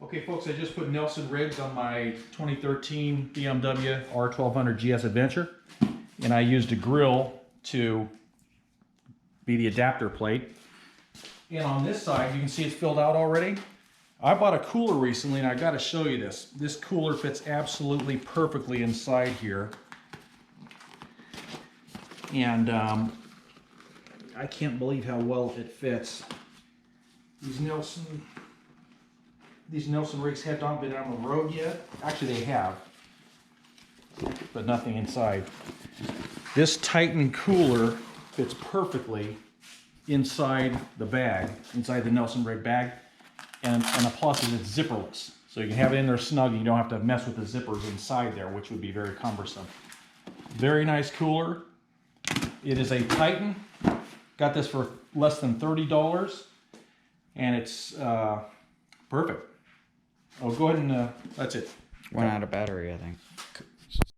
Okay folks, I just put Nelson Riggs on my 2013 BMW R1200 GS Adventure, and I used a grill to be the adapter plate. And on this side, you can see it's filled out already. I bought a cooler recently, and I got to show you this. This cooler fits absolutely perfectly inside here. And I can't believe how well it fits. These Nelson Riggs have not been on the road yet. Actually, they have, but nothing inside. This Titan cooler fits perfectly inside the bag, inside the Nelson Rigg bag, and a plus is it's zipperless. So you can have it in there snug and you don't have to mess with the zippers inside there, which would be very cumbersome. Very nice cooler. It is a Titan. Got this for less than $30, and it's perfect. Oh, go ahead and, that's it. Went out of battery, I think.